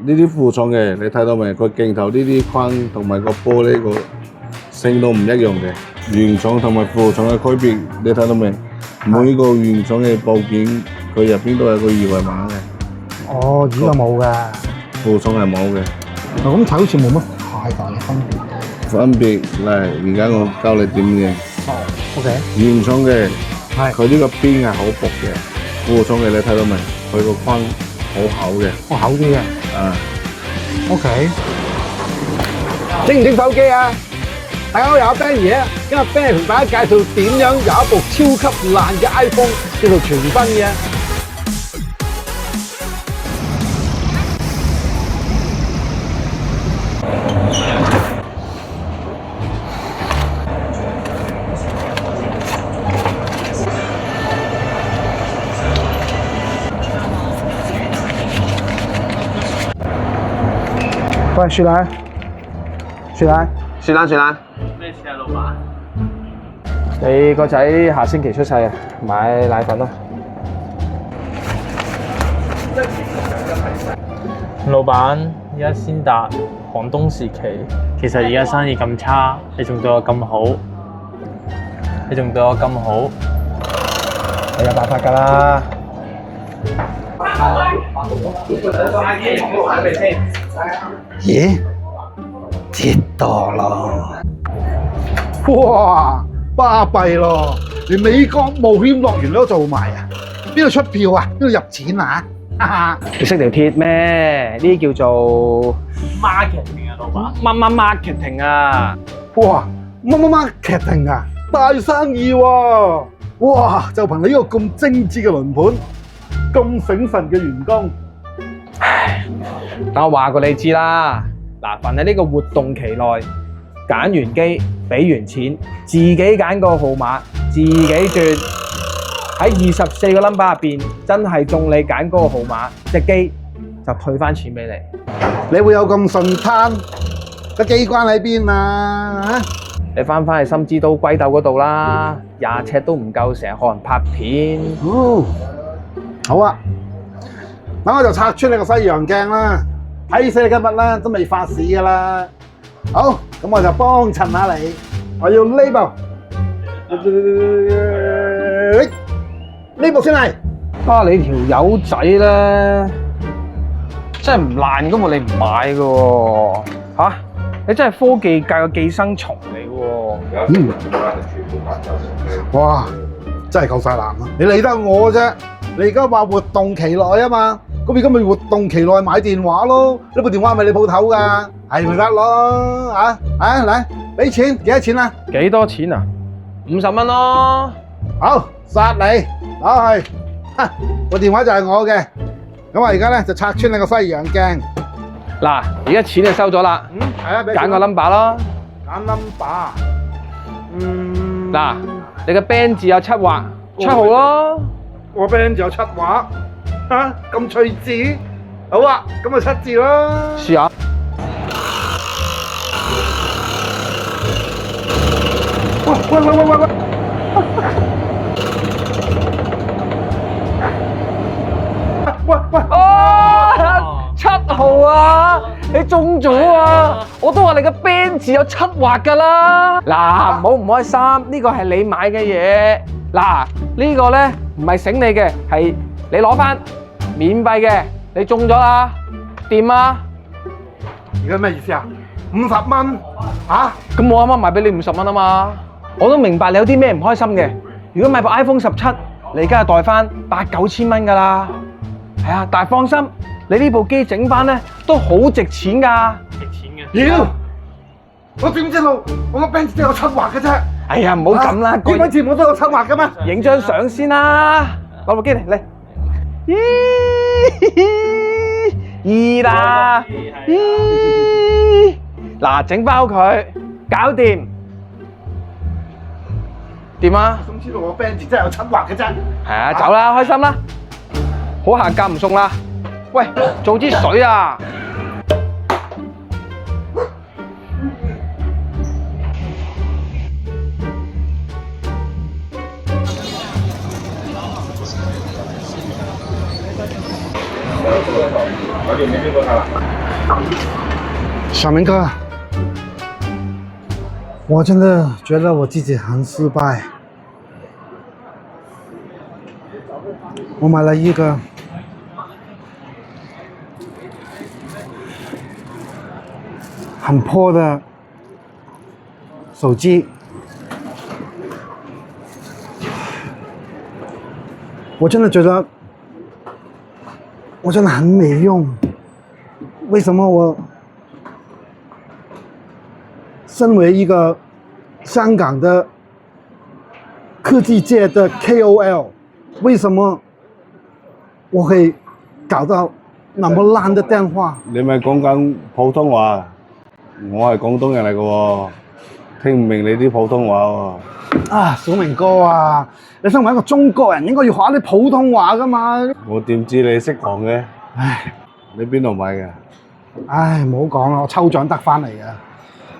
呢啲負重嘅，你睇到未？個鏡頭呢啲框同埋個玻璃個性都唔一樣嘅。原廠同埋負重嘅區別，你睇到未？每個原廠嘅部件佢入邊都有個二維碼嘅。哦，呢個冇嘅。負重係冇嘅。咁睇好似冇乜太大嘅分別。分別嚟，而家我教你點嘅。哦，OK。原廠嘅係佢呢個邊係好薄嘅，負重嘅你睇到未？佢個框好厚嘅。我厚啲嘅。啊。OK。整唔整手機啊？大家好，有 Ben 爺，今日 Ben 同大家介紹點樣有一部超級爛嘅 iPhone 叫做全新嘅。喂，雪蘭，雪蘭，雪蘭，雪蘭。咩事啊，老闆？你個仔下星期出世啊，買奶粉咯。老闆，而家先達寒冬時期，其實而家生意咁差，你仲對我咁好，你仲對我咁好，我有辦法㗎啦。咦？折墮咯！哇，巴閉咯！連美國冒險樂園都做埋啊！邊度出票啊？邊度入錢啊？哈哈！你識條鐵咩？呢啲叫做 marketing 啊，老闆。乜 marketing 啊？哇！乜 marketing 啊？大生意喎！哇！就憑你呢個咁精緻嘅輪盤，咁醒神嘅員工。唉，等我話過你知啦。嗱，凡喺呢個活動期內揀完機、俾完錢，自己揀個號碼，自己轉，喺24個 number 入邊，真係中你揀嗰個號碼，隻機就退翻錢俾你。你會有咁順攤？個機關喺邊啊？你翻去深知都龜竇嗰度啦，20尺都唔夠，成日學人拍片。好啊，等我就拆穿你個西洋鏡啦，睇死你今日啦，都未發市噶啦。好，咁我就幫襯下你，我要呢部，呢部先嚟。啊，你條友仔咧，真係唔爛噶嘛，你唔買噶喎，嚇？你真係科技界嘅寄生蟲嚟喎。哇，真係夠晒爛啦！你理得我啫？你而家話活動期內啊嘛，咁而家咪活動期內買電話咯？呢部電話係咪你鋪頭㗎？係咪得咯？啊，嚟，俾錢，幾多錢啊？幾多錢啊？50蚊咯。好，殺你，攞去。個電話就係我嘅，咁我而家咧就拆穿你個西洋鏡。嗱，而家錢就收咗啦。係啊，揀個 number 咯。揀 number。嗱，你個 band 字有7畫，7號咯。我 band 字有7畫，嚇咁趣致。好啊，咁咪7字咯。試下。喂！哦，7號啊！你中咗啊！我都話你個 band 字有7畫㗎啦。嗱，唔好唔開心，呢個係你買嘅嘢。嗱，呢個咧唔係醒你嘅，係你攞翻免費嘅。你中咗啦，掂啊？而家咩意思啊？50蚊嚇？咁我啱啱賣俾你50蚊啊嘛。我都明白你有啲咩唔開心嘅。如果買部 iPhone 17，你而家係袋翻8、9千蚊㗎啦。係啊，但係放心，你呢部機整翻咧都好值錢㗎。值錢嘅。妖！我點知道我個 band 只有7畫嘅啫？哎呀，唔好咁啦，點解字我都有7畫嘅咩？影張相先啦，攞部機嚟。咦啦！咦！嗱，整包佢，搞掂。掂啊？總知道我 band 字真係有7畫嘅啫。係啊，走啦，開心啦。好行夾唔送啦！喂，做支水啊！小明哥，我真的觉得我自己很失败。我买了一个很破的手机，我真的觉得我真的很没用。为什么我身为一个香港的科技界的 KOL， 为什麼我會搞到那麼爛的電話？你咪講緊普通話，我係廣東人嚟嘅喎，聽唔明你啲普通話喎。啊，小明哥啊，你身為一個中國人，應該要學啲普通話㗎嘛。我點知你識講嘅？唉，你邊度買嘅？唉，唔好講啦，我抽獎得翻嚟嘅。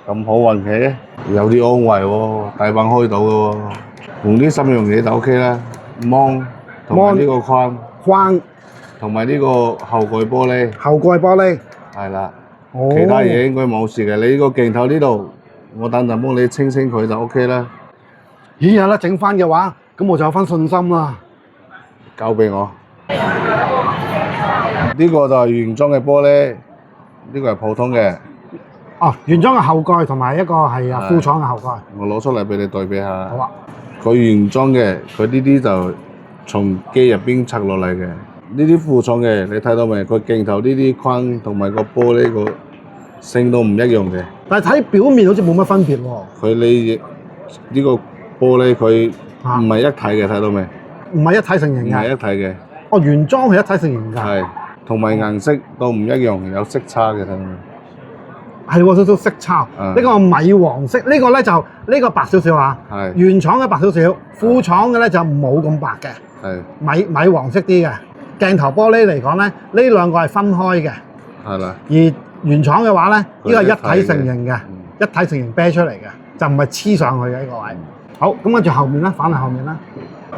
咁好運氣，有啲安慰喎，大棒開到嘅喎，用啲三樣嘢就 OK 啦，芒同埋呢個框同埋呢個後蓋玻璃，後蓋玻璃係啦，哦其他嘢應該冇事嘅。你呢個鏡頭呢度，我等陣幫你清佢就 OK 啦。咦，有得整翻嘅話，咁我就有翻信心啦。交俾我。呢個就係原裝嘅玻璃，呢個係普通嘅。哦，原裝嘅後蓋同埋一個係副廠嘅後蓋。我攞出嚟俾你對比下。好啊。佢原裝嘅，佢呢啲就從機入邊拆落嚟嘅。呢啲副廠嘅，你睇到未？佢鏡頭呢啲框同埋個玻璃個性都唔一樣嘅。但係睇表面好似冇乜分別喎。佢呢個玻璃佢唔係一體嘅，睇到未？唔係一體成型嘅。唔係一體嘅。哦，原裝係一體成型㗎。係，同埋顏色都唔一樣，有色差嘅，睇到未？係喎，少少色差。呢個米黃色，呢個咧就呢個白少少啊。係。原廠嘅白少少，副廠嘅咧就冇咁白嘅。係。米黃色啲嘅。鏡頭玻璃嚟講咧，呢兩個係分開嘅。係啦。而原廠嘅話咧，呢個係一體成型嘅，一體成型啤出嚟嘅，就唔係黐上去嘅呢個位。好，咁跟住後面啦，反嚟後面啦。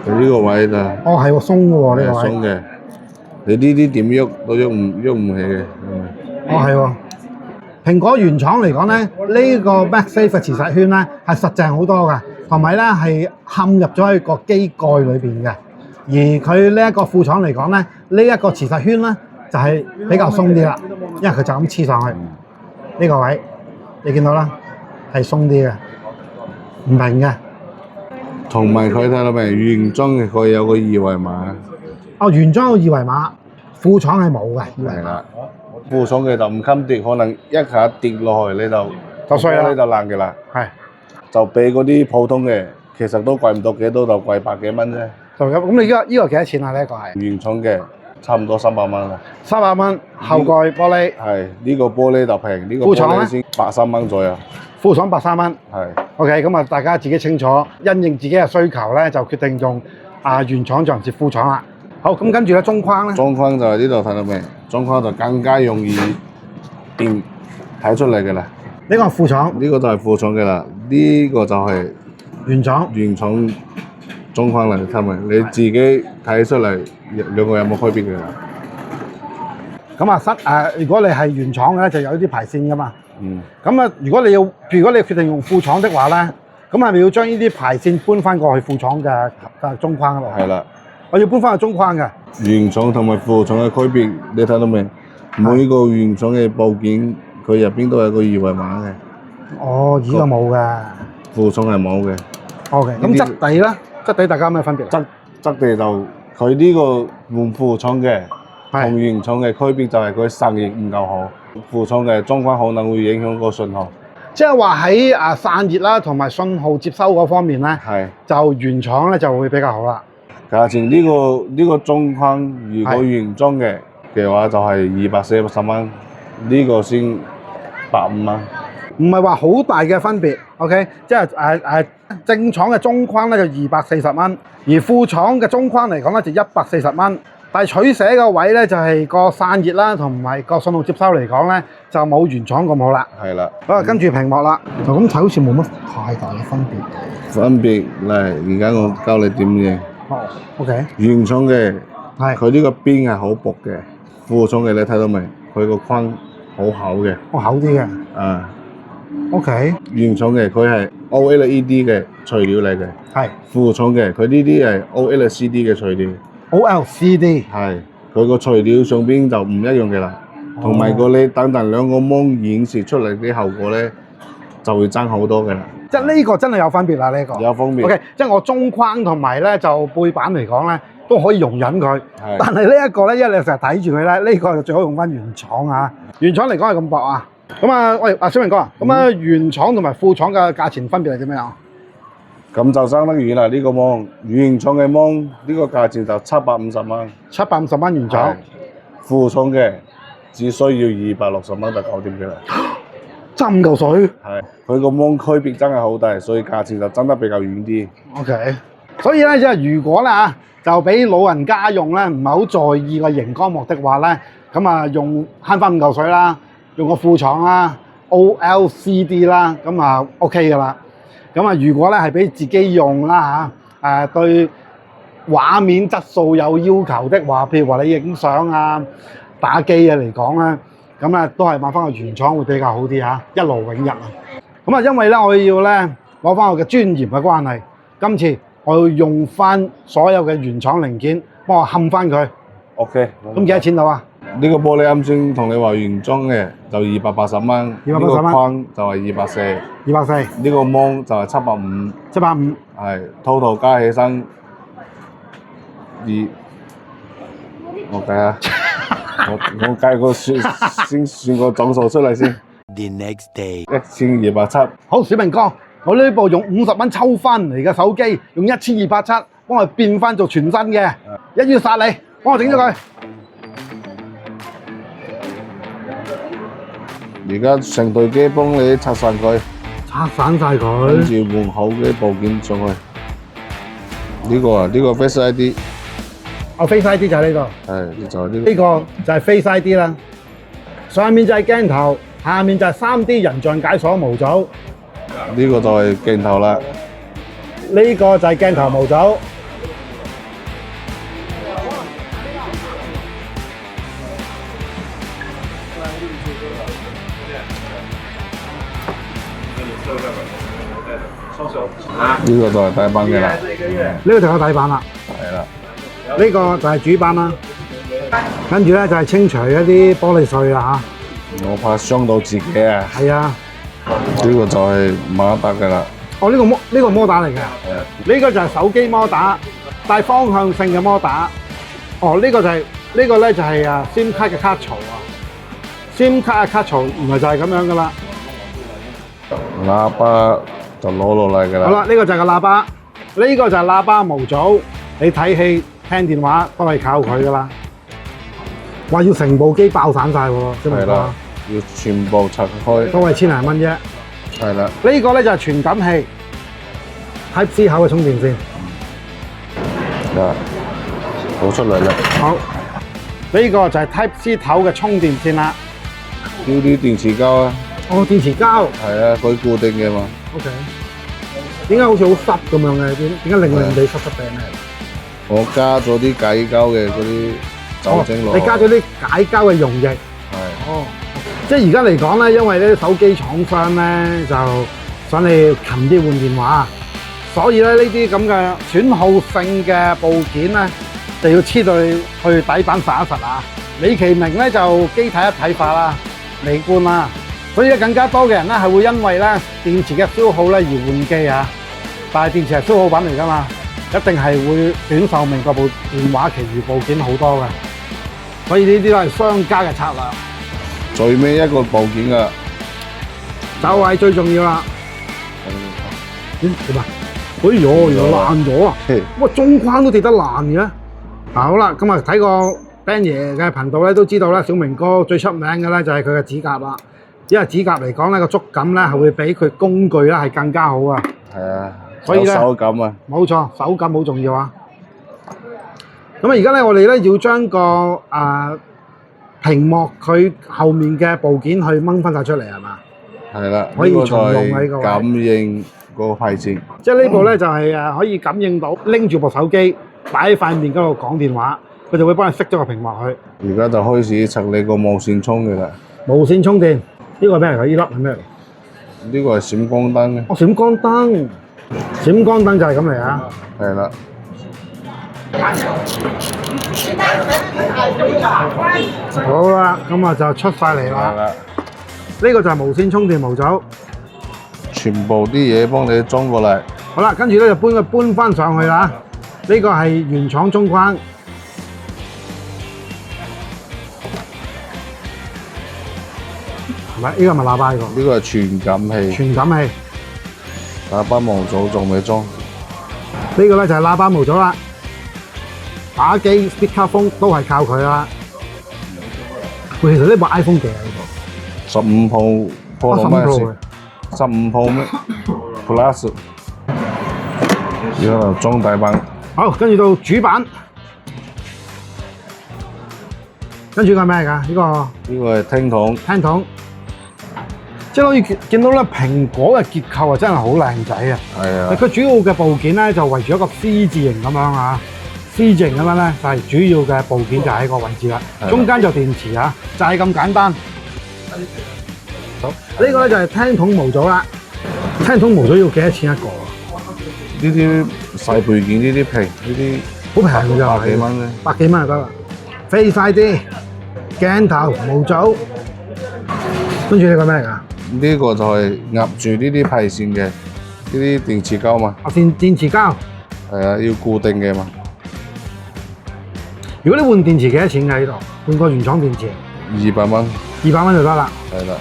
佢呢個位就哦係喎，鬆嘅喎呢個位。鬆嘅，你呢啲點喐都喐唔起嘅。哦係喎。蘋果原廠嚟講咧，呢個 MagSafe 嘅磁石圈咧係實淨好多嘅，同埋咧係嵌入咗喺個機蓋裏邊嘅。而佢呢一個副廠嚟講咧，呢一個磁石圈咧就係比較鬆啲啦，因為佢就咁黐上去呢個位，你見到啦，係鬆啲嘅，唔明嘅。同埋佢睇到未？原裝嘅佢有個二維碼。哦，原裝有二維碼，副廠係冇嘅二維碼。副廠嘅就唔襟跌，可能一下跌落去你就碎啦，你就爛嘅啦。係，就比嗰啲普通嘅，其實都貴唔到幾多，就貴百幾蚊啫。就咁，咁你呢個幾多錢啊？呢一個係原廠嘅，差唔多300蚊啦。300蚊，後蓋玻璃。係呢個玻璃就平，呢個副廠咧玻璃先130蚊左右。副廠130蚊。係。OK，咁啊，大家自己清楚，因應自己嘅需求咧，就決定用原廠還是副廠啦。好，咁跟住咧中框咧。中框就係呢度睇到未？中框就更加容易睇出嚟嘅啦。呢個係副廠。呢個就係副廠嘅啦，呢個就係原廠。原廠中框嚟，睇咪？你自己睇出嚟兩個有冇區別嘅？咁啊，如果你係原廠嘅咧，就有啲排線噶嘛。嗯。咁啊，如果你決定用副廠的話咧，咁係咪要將呢啲排線搬翻過去副廠嘅中框嗰度？係啦。我要搬翻去中框嘅。原廠同埋副廠嘅區別，你睇到未？每個原廠嘅部件，佢入邊都有個二維碼嘅。哦，呢個冇嘅。副廠係冇嘅。OK，咁質地咧？質地大家有咩分別？質地就佢呢個換副廠嘅同原廠嘅區別就係佢散熱唔夠好，副廠嘅中框可能會影響個信號。即係話喺散熱啦同埋信號接收嗰方面咧，就原廠咧就會比較好啦。價錢呢個中框如果原裝嘅話就係240蚊，呢個先150蚊。唔係話好大嘅分別 ，OK， 即係正廠嘅中框咧就240蚊，而副廠嘅中框嚟講咧就140蚊。但係取捨嘅位咧就係個散熱啦同埋個信號接收嚟講咧就冇原廠咁好啦。係啦。好，跟住屏幕啦，就咁睇好似冇乜太大嘅分別。分別嚟，而家我教你點認。哦 ，OK。原廠嘅佢呢個邊係好薄嘅，負重嘅你睇到未？佢個框好厚嘅，我厚啲嘅。啊， OK，原廠嘅佢係 OLED 嘅材料嚟嘅，係負重嘅佢呢啲係 OLCD 嘅材料， OLCD。係佢個材料上邊就唔一樣嘅啦，同埋個你等兩個芒顯示出嚟啲效果咧就會爭好多嘅啦，即係呢個真係有分別啦，呢個。有方面。 OK，即係我中框同埋咧就背板嚟講咧都可以容忍佢，係但係呢一個咧，因為你成日睇住佢咧，呢個就最好用翻原廠啊。原廠嚟講係咁薄啊。咁啊，喂，小明哥啊，咁啊原廠同埋副廠嘅價錢分別係點樣啊？咁就爭得遠啦！呢個芒原廠嘅芒呢個價錢就750蚊， 750蚊原廠，負重嘅只需要260蚊就搞掂嘅啦。爭5嚿水。係佢個芒區別真係好大，所以價錢就爭得比較遠啲。 OK，所以咧即係如果咧嚇就俾老人家用咧，唔係好在意個熒光幕的話咧，咁啊用慳翻5嚿水啦，用個副廠啦 ，OLCD 啦，咁啊 OK 噶啦。咁啊如果咧係俾自己用啦嚇，對畫面質素有要求的話，譬如話你影相啊、打機啊嚟講咧，咁啊都係買翻個原廠會比較好啲嚇，一勞永逸啊！咁啊，因為咧我要咧攞翻我嘅尊嚴嘅關係，今次我要用翻所有嘅原廠零件，幫我冚翻佢。 OK，咁幾多錢到啊？呢個玻璃啱先同你話原裝嘅就280蚊，呢280個蚊框就係240， 240、呢個芒就係750， 750。係 total 加起身我計下，我計個先算個總數出嚟先。 The next day. 1270，好，小明哥，我呢部用50蚊抽翻嚟嘅手機，用1287幫我變翻做全新嘅，一於殺你，幫我整咗佢。而家成台機幫你拆散佢，拆散晒跟佢。住換好嘅部件上去。呢個啊，呢個 Face ID，我 Face ID 就係呢係就係呢個，呢個就係 Face ID 啦。上面就係鏡頭，下面就係 3D 人像解鎖模組，個，呢個就係鏡頭啦。呢個就係鏡頭模組。呢個就係底板嘅啦。呢個就係底板啦。係啦，呢個就係主板啦。跟住咧就係清除一啲玻璃碎啦我怕傷到自己啊。嚇。係啊。呢個就係馬達嘅啦。哦，呢個摩打嚟嘅。呢個就係手機摩打，帶方向性嘅摩打。哦，呢個就係呢個咧就係SIM 卡嘅卡槽啊。SIM 卡嘅卡槽原來就係咁樣噶啦。喇叭就攞落嚟嘅啦。好啦，呢個就係個喇叭，呢個就係喇叭模組。你睇戲、聽電話都係靠佢噶啦。話要成部機爆散晒喎，小明哥係啦，要全部拆開。都係千零蚊啫。係啦，呢個咧就係傳感器，Type C 口嘅充電線。嗱，攞出嚟啦。好，呢個就係 Type C 頭嘅充電線啦。呢啲電池膠啊，哦，電池膠。係啊，佢固定嘅嘛。 OK。點解好似好濕咁樣嘅？點解令地濕濕病咧？我加咗啲解膠嘅嗰啲酒精落。你加咗啲解膠嘅溶液。係。哦。即係而家嚟講咧，因為咧手機廠商咧就想你勤啲換電話，所以咧呢啲咁嘅損耗性嘅部件咧，就要黐到去底板實一實啊！美其名咧就機體一體化啦、美觀啦，所以咧更加多嘅人咧係會因為咧電池嘅消耗咧而換機啊！但係電池係消耗品嚟㗎嘛，一定係會短壽命過部電話，其餘部件好多嘅，所以呢啲都係商家嘅策略。最尾一個部件㗎，就係最重要啦。點啊？哎呦，原來爛咗啊！哇，中框都跌得爛嘅。好啦，咁啊睇個 Ben 爺嘅頻道咧，都知道咧，小明哥最出名嘅咧就係佢嘅指甲啦。因為指甲嚟講咧，個觸感咧係會比佢工具咧係更加好啊。係啊，所以呢有手感啊。冇錯，手感好重要啊。咁啊，而家咧我哋咧要將個屏幕佢後面嘅部件去掹翻晒出嚟係嘛？係啦，可以呢個就重用喺個位係感應個配置。即係呢部咧就係可以感應到拎住部手機擺喺塊面嗰度講電話，佢就會幫你熄咗個屏幕去。而家就開始拆你個無線充嘅啦。無線充電，呢個係咩嚟㗎？呢粒係咩嚟？呢個係閃光燈嘅。哦，閃光燈，閃光燈就係咁嚟啊！係啦。好啦，咁啊就出晒嚟係啦。啦。呢個就係無線充電模組。全部啲嘢幫你裝過嚟。好啦，跟住咧就搬翻上去啦。呢個係原廠中框，係咪？呢個係咪喇叭呢個？呢個係傳感器。傳感器。喇叭模組仲未裝。呢個咧就係喇叭模組啦。打機 speakerphone 都係靠佢啦。喂，其實呢部 iPhone 幾啊？呢部15 Pro Pro 到咩先？15 Pro 咩 Plus。而家就裝大版。好，跟住到主板，跟住個係咩㗎？呢個呢個係聽筒。聽筒，即係可以見到咧，蘋果嘅結構啊，真係好靚仔啊！係啊。佢主要嘅部件咧就圍住一個 C 字形咁樣啊 ，C 字形咁樣咧就係主要嘅部件就喺個位置啦，中間就電池啊，就係咁簡單。好，呢個咧就係聽筒模組啦。聽筒模組要幾多錢一個啊？呢啲細配件，呢啲皮，呢啲好平㗎咋，百幾蚊啫。百幾蚊就得啦。飛晒啲鏡頭模組，跟住呢個咩嚟㗎？呢個就係壓住呢啲皮線嘅，呢啲電池膠嘛。啊，電池膠。係啊，要固定嘅嘛。如果你換電池幾多錢㗎？呢度換個原廠電池200蚊。200蚊就得啦。係啦。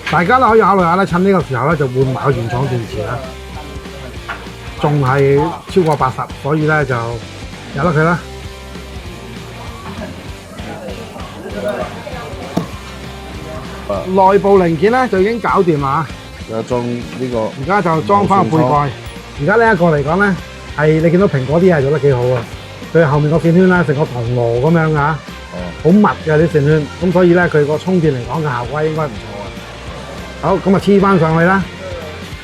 大家都可以考慮下咧，趁呢個時候咧就換埋個原廠電池啦。仲係超過80，所以咧就由得佢啦。內部零件咧就已經搞掂啦。而家裝呢個。而家就裝翻個背蓋。而家呢一個嚟講咧，係你見到蘋果啲嘢做得幾好啊！佢後面個線圈咧成個銅鑼咁樣啊，好密嘅啲線圈，咁所以咧佢個充電嚟講嘅效果應該唔錯啊。好，咁啊黐翻上去啦。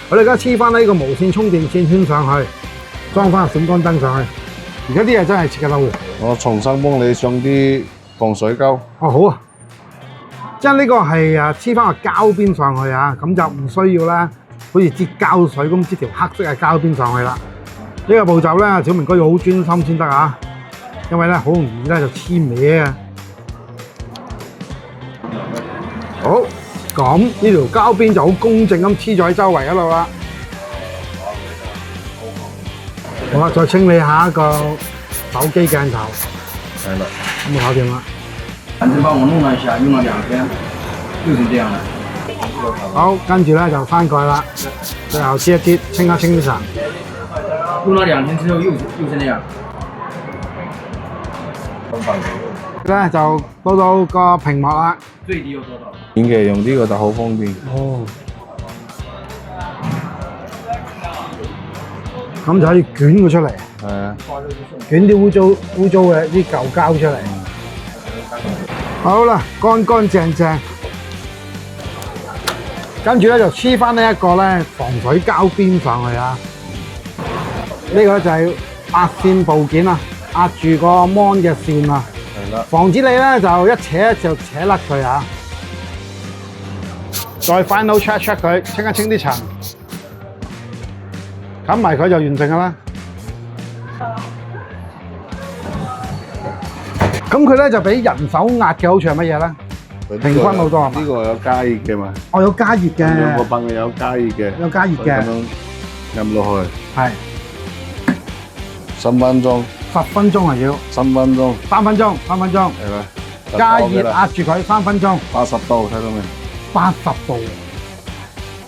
我哋而家黐翻呢個無線充電線圈上去，裝翻個閃光燈上去。而家啲嘢真係設計得好。我重新幫你上啲防水膠。哦，好啊。即係呢個係黐翻個膠邊上去啊，咁就唔需要啦，好似擠膠水咁擠條黑色嘅膠邊上去啦。呢個步驟咧，小明哥要好專心先得啊，因為咧好容易咧就黐歪啊。好。咁呢條膠邊就好公正咁黐咗喺周圍嗰度啦。好啦，再清理下一個手機鏡頭。係啦。咁搞掂啦。反正幫我弄了一下，用了2天，就是這樣的。好，跟住咧就翻蓋啦，最後黐一黐，清一清啲塵。用了2天之後又是那樣。咧就到個屏幕啦。最低又多少？點嘅用呢個就好方便。哦。咁就可以捲佢出嚟。係啊。捲啲污糟嘅啲舊膠出嚟。好啦，乾乾淨淨。跟住咧就黐翻呢一個咧防水膠邊上去啊。呢個咧就係壓線部件啊，壓住個 mon 嘅線啊。係啦。防止你咧就一扯就扯甩佢啊。再 final check 佢，清一清啲塵，冚埋佢就完成㗎啦。咁佢咧就比人手壓嘅好處係乜嘢咧？平均好多係嘛？呢個有加熱嘅嘛？哦，有加熱嘅。兩個泵有加熱嘅。有加熱嘅。咁樣入落去。係。3分鐘。10分鐘啊要。3分鐘。3分鐘，3分鐘。係啦。加熱壓住佢3分鐘。80度睇到未？80度。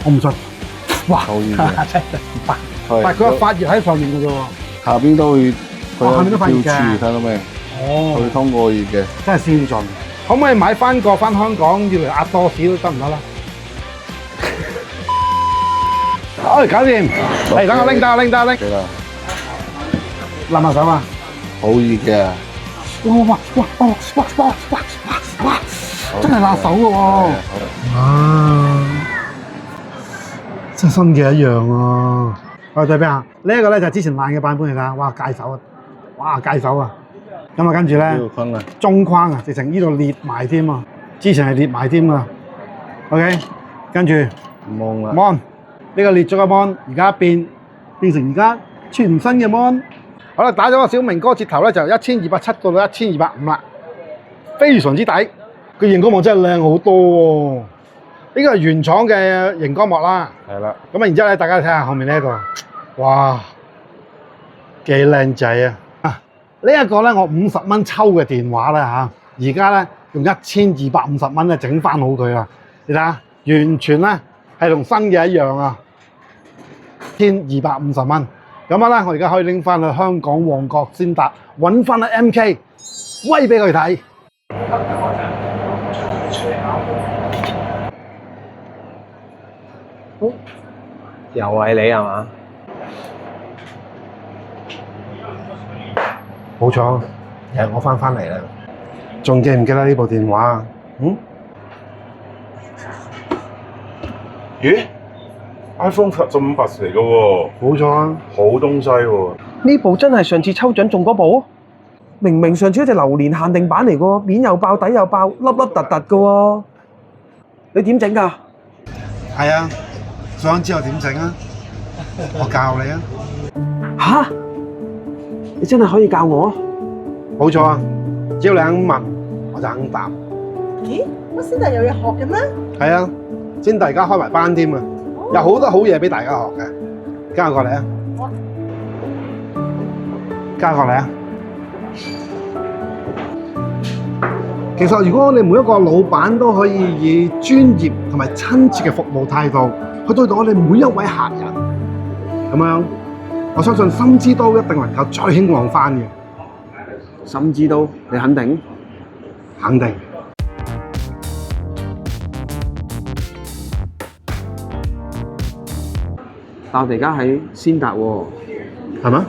我唔信。哇！好熱嘅。但係佢有發熱喺上面嘅啫喎。下邊都會，佢下面都發熱嘅。睇到未？哦。佢通過熱嘅。真係先進。可唔可以買翻個翻香港要嚟壓多士都得唔得啦？哎，搞掂！嚟等我拎得，拎得，拎。得啦。淋下手嘛。好熱嘅。哇！真係辣手嘅喎。啊！真係新嘅一樣啊！我對比下，呢一個咧就係之前爛嘅版本嚟㗎。哇！戒手啊！哇！戒手啊！咁啊，跟住咧呢個框啊，中框啊，直情呢度裂埋添啊，之前係裂埋添啊。OK， 跟住望啦， mon 呢個裂咗個 mon， 而家變成而家全新嘅 mon。好啦，打咗個小明哥折頭咧，就1270到到1250啦，非常之抵。個熒光幕真係靚好多喎，呢個係原廠嘅熒光幕啦。係啦，咁啊，然之後咧，大家睇下後面呢一個，哇，幾靚仔啊！呢一個咧，我50蚊抽嘅電話咧嚇，而家咧用1250蚊咧整翻好佢啦。你睇下，完全咧係同新嘅一樣啊！1250蚊。咁啊咧，我而家可以拎翻去香港旺角先達揾翻阿 MK 威俾佢睇。又係你係嘛？冇錯，又係我翻嚟啦。仲記唔記得呢部電話啊？咦 ？iPhone 15 Plus 嚟嘅喎，冇錯啊！好東西喎。呢部真係上次抽獎中嗰部？明明上次嗰隻榴蓮限定版嚟嘅喎，面又爆底又爆，粒粒突突嘅喎。你點整㗎？係啊，想知我點整啊？我教你啊！吓？你真係可以教我？冇錯啊！只要你肯問，我就肯答。咦？乜先達有嘢學嘅咩？係啊，先大家開埋班添啊！有好多好嘢俾大家學嘅，跟我過嚟啊！跟我過嚟啊！其實如果你每一個老闆都可以以專業同埋親切嘅服務態度去對待我哋每一位客人，咁樣我相信心之都一定能夠再興旺翻嘅。心知道，你肯定？肯定。但我哋而家喺先達喎。係嗎？